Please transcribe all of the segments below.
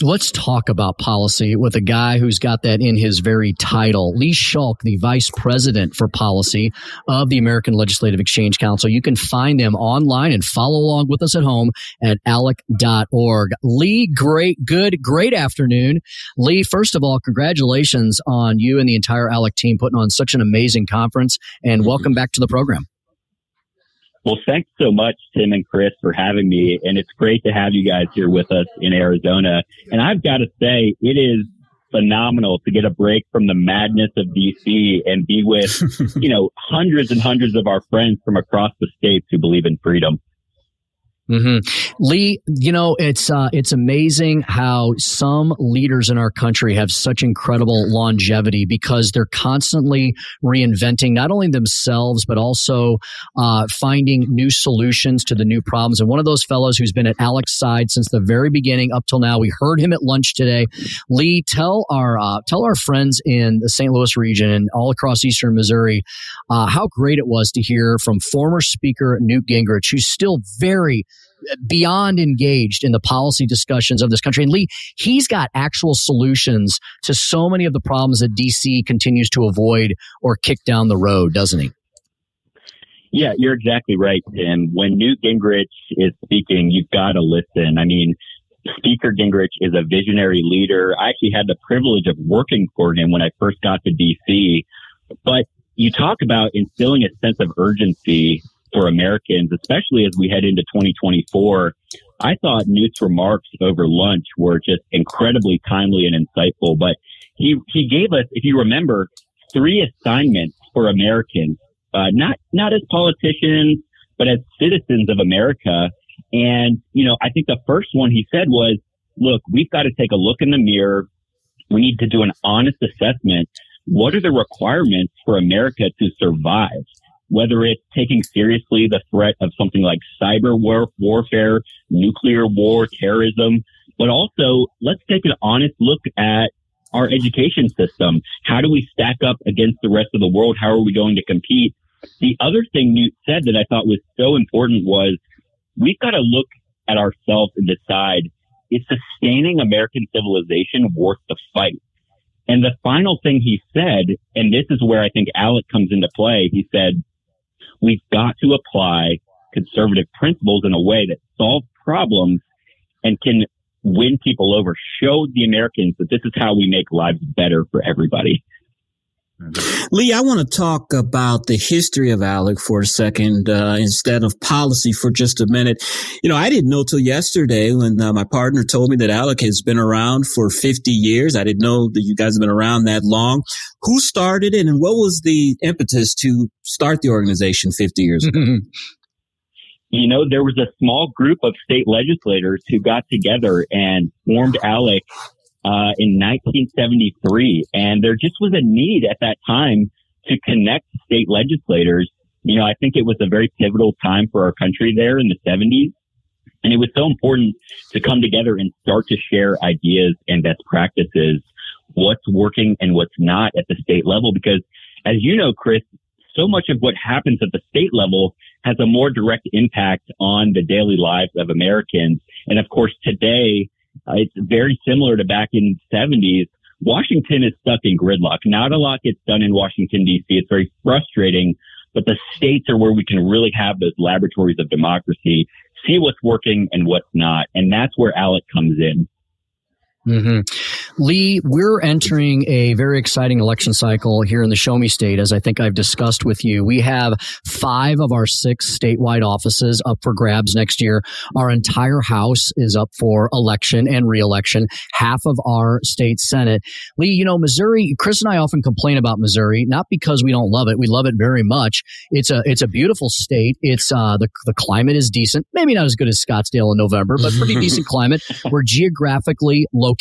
Let's talk about policy with a guy who's got that in his very title. Lee Schalk, the Vice President for Policy of the American Legislative Exchange Council. You can find them online and follow along with us at home at ALEC.org. Lee, great afternoon. Lee, first of all, congratulations on you and the entire ALEC team putting on such an amazing conference, and welcome back to the program. Well, thanks so much, Tim and Chris, for having me. And it's great to have you guys here with us in Arizona. And I've got to say, it is phenomenal to get a break from the madness of DC and be with, hundreds and hundreds of our friends from across the states who believe in freedom. Mm-hmm. Lee, it's amazing how some leaders in our country have such incredible longevity because they're constantly reinventing not only themselves, but also finding new solutions to the new problems. And one of those fellows who's been at ALEC's side since the very beginning up till now, we heard him at lunch today. Lee, tell our friends in the St. Louis region and all across eastern Missouri how great it was to hear from former Speaker Newt Gingrich, who's still very beyond engaged in the policy discussions of this country. And Lee, he's got actual solutions to so many of the problems that DC continues to avoid or kick down the road, doesn't he? Yeah, you're exactly right, Tim. When Newt Gingrich is speaking, you've got to listen. I mean, Speaker Gingrich is a visionary leader. I actually had the privilege of working for him when I first got to DC. But you talk about instilling a sense of urgency for Americans, especially as we head into 2024. I thought Newt's remarks over lunch were just incredibly timely and insightful, but he gave us, if you remember, 3 assignments for Americans, not as politicians, but as citizens of America. And, I think the first one he said was, look, we've got to take a look in the mirror. We need to do an honest assessment. What are the requirements for America to survive? Whether it's taking seriously the threat of something like cyber warfare, nuclear war, terrorism, but also let's take an honest look at our education system. How do we stack up against the rest of the world? How are we going to compete? The other thing Newt said that I thought was so important was we've got to look at ourselves and decide, is sustaining American civilization worth the fight? And the final thing he said, and this is where I think ALEC comes into play, he said, we've got to apply conservative principles in a way that solve problems and can win people over, show the Americans that this is how we make lives better for everybody. Lee, I want to talk about the history of ALEC for a second, instead of policy for just a minute. I didn't know till yesterday when my partner told me that ALEC has been around for 50 years. I didn't know that you guys have been around that long. Who started it and what was the impetus to start the organization 50 years ago? There was a small group of state legislators who got together and formed ALEC in 1973. And there just was a need at that time to connect state legislators. I think it was a very pivotal time for our country there in the 70s. And it was so important to come together and start to share ideas and best practices, what's working and what's not at the state level. Because as you know, Chris, so much of what happens at the state level has a more direct impact on the daily lives of Americans. And of course, today, it's very similar to back in the 70s. Washington is stuck in gridlock. Not a lot gets done in Washington, D.C. It's very frustrating, but the states are where we can really have those laboratories of democracy, see what's working and what's not. And that's where ALEC comes in. Mm-hmm. Lee, we're entering a very exciting election cycle here in the Show Me State, as I think I've discussed with you. We have 5 of our 6 statewide offices up for grabs next year. Our entire House is up for election and re-election, half of our state Senate. Lee, Missouri, Chris and I often complain about Missouri, not because we don't love it. We love it very much. It's a beautiful state. It's the climate is decent, maybe not as good as Scottsdale in November, but pretty decent climate. We're geographically located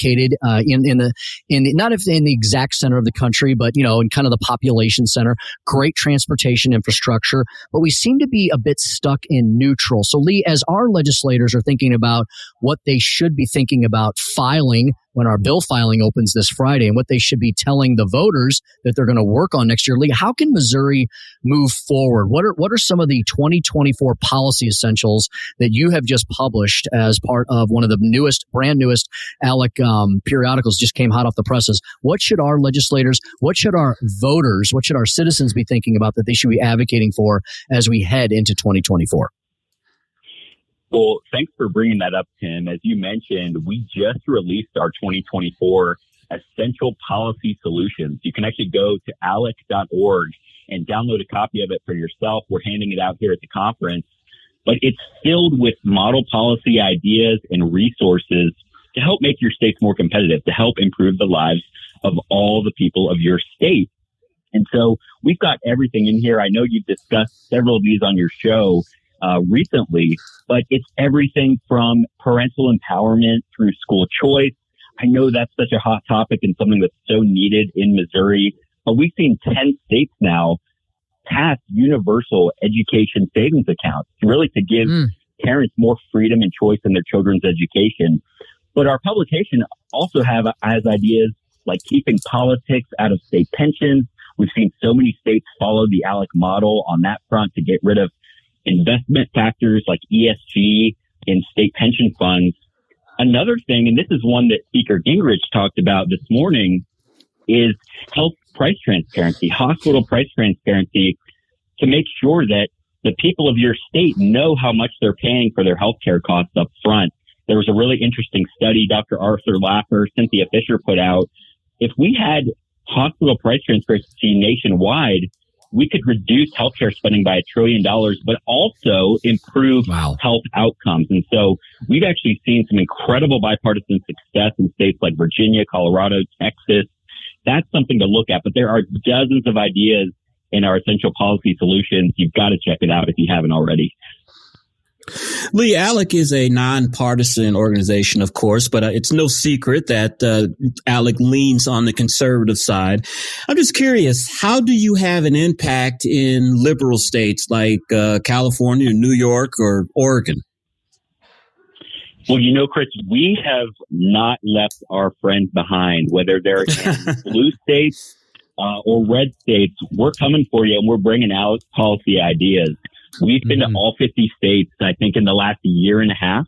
in the exact center of the country, but in kind of the population center. Great transportation infrastructure, but we seem to be a bit stuck in neutral. So Lee, as our legislators are thinking about what they should be thinking about filing when our bill filing opens this Friday and what they should be telling the voters that they're going to work on next year. Lee, how can Missouri move forward? What are some of the 2024 policy essentials that you have just published as part of one of the brand newest ALEC periodicals, just came hot off the presses? What should our legislators, what should our voters, what should our citizens be thinking about that they should be advocating for as we head into 2024? Well, thanks for bringing that up, Tim. As you mentioned, we just released our 2024 Essential Policy Solutions. You can actually go to alec.org and download a copy of it for yourself. We're handing it out here at the conference. But it's filled with model policy ideas and resources to help make your states more competitive, to help improve the lives of all the people of your state. And so we've got everything in here. I know you've discussed several of these on your show recently, but it's everything from parental empowerment through school choice. I know that's such a hot topic and something that's so needed in Missouri, but we've seen 10 states now pass universal education savings accounts, really to give parents more freedom and choice in their children's education. But our publication also has ideas like keeping politics out of state pensions. We've seen so many states follow the ALEC model on that front to get rid of investment factors like ESG in state pension funds. Another thing, and this is one that Speaker Gingrich talked about this morning, is health price transparency, hospital price transparency, to make sure that the people of your state know how much they're paying for their healthcare costs up front. There was a really interesting study Dr. Arthur Laffer, Cynthia Fisher put out. If we had hospital price transparency nationwide, we could reduce healthcare spending by $1 trillion, but also improve health outcomes. And so we've actually seen some incredible bipartisan success in states like Virginia, Colorado, Texas. That's something to look at. But there are dozens of ideas in our Essential Policy Solutions. You've got to check it out if you haven't already. Lee, ALEC is a nonpartisan organization, of course, but it's no secret that ALEC leans on the conservative side. I'm just curious, how do you have an impact in liberal states like California, New York, or Oregon? Well, Chris, we have not left our friends behind, whether they're in blue states or red states. We're coming for you, and we're bringing out policy ideas. We've been to all 50 states, I think, in the last year and a half.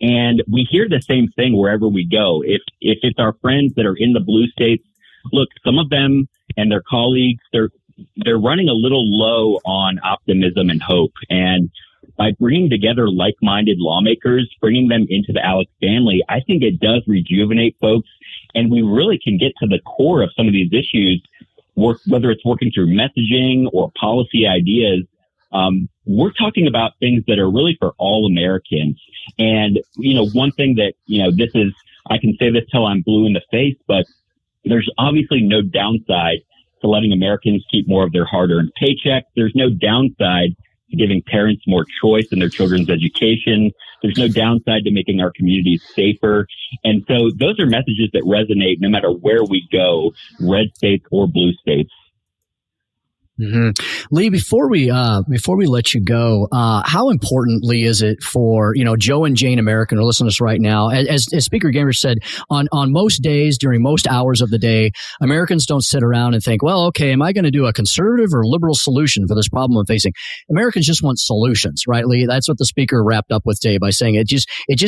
And we hear the same thing wherever we go. If it's our friends that are in the blue states, look, some of them and their colleagues, they're running a little low on optimism and hope. And by bringing together like-minded lawmakers, bringing them into the ALEC family, I think it does rejuvenate folks. And we really can get to the core of some of these issues, whether it's working through messaging or policy ideas. We're talking about things that are really for all Americans. And, one thing that, I can say this till I'm blue in the face, but there's obviously no downside to letting Americans keep more of their hard-earned paychecks. There's no downside to giving parents more choice in their children's education. There's no downside to making our communities safer. And so those are messages that resonate no matter where we go, red states or blue states. Lee, before we let you go, how important, Lee, is it for, Joe and Jane American are listening to us right now? As Speaker Gingrich said, on most days, during most hours of the day, Americans don't sit around and think, well, okay, am I going to do a conservative or liberal solution for this problem I'm facing? Americans just want solutions, right, Lee? That's what the speaker wrapped up with today by saying it just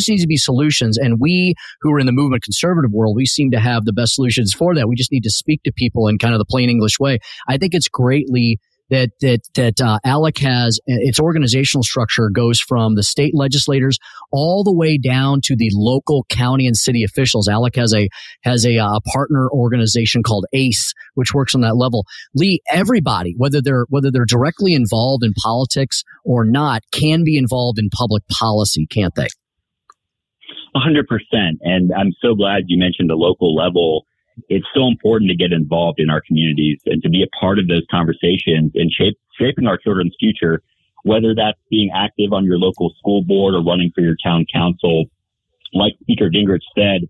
needs to be solutions. And we who are in the movement conservative world, we seem to have the best solutions for that. We just need to speak to people in kind of the plain English way. I think it's greatly that ALEC has its organizational structure goes from the state legislators all the way down to the local county and city officials. ALEC has a partner organization called ACE, which works on that level. Lee, everybody, whether they're directly involved in politics or not, can be involved in public policy, can't they? 100%. And I'm so glad you mentioned the local level. It's so important to get involved in our communities and to be a part of those conversations and shaping our children's future, whether that's being active on your local school board or running for your town council. Like Speaker Gingrich said,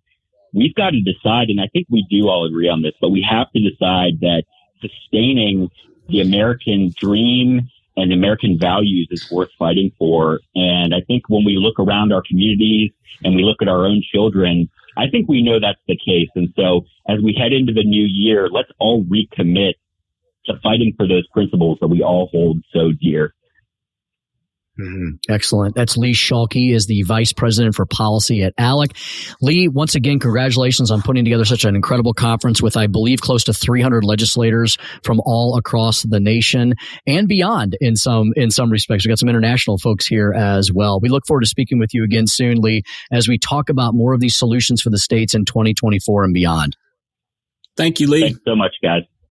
we've got to decide, and I think we do all agree on this, but we have to decide that sustaining the American dream and American values is worth fighting for. And I think when we look around our communities and we look at our own children, I think we know that's the case. And so as we head into the new year, let's all recommit to fighting for those principles that we all hold so dear. Mm-hmm. Excellent. That's Lee Schalk. He is the Vice President for Policy at ALEC. Lee, once again, congratulations on putting together such an incredible conference with, I believe, close to 300 legislators from all across the nation and beyond in some respects. We've got some international folks here as well. We look forward to speaking with you again soon, Lee, as we talk about more of these solutions for the states in 2024 and beyond. Thank you, Lee. Thanks so much, guys.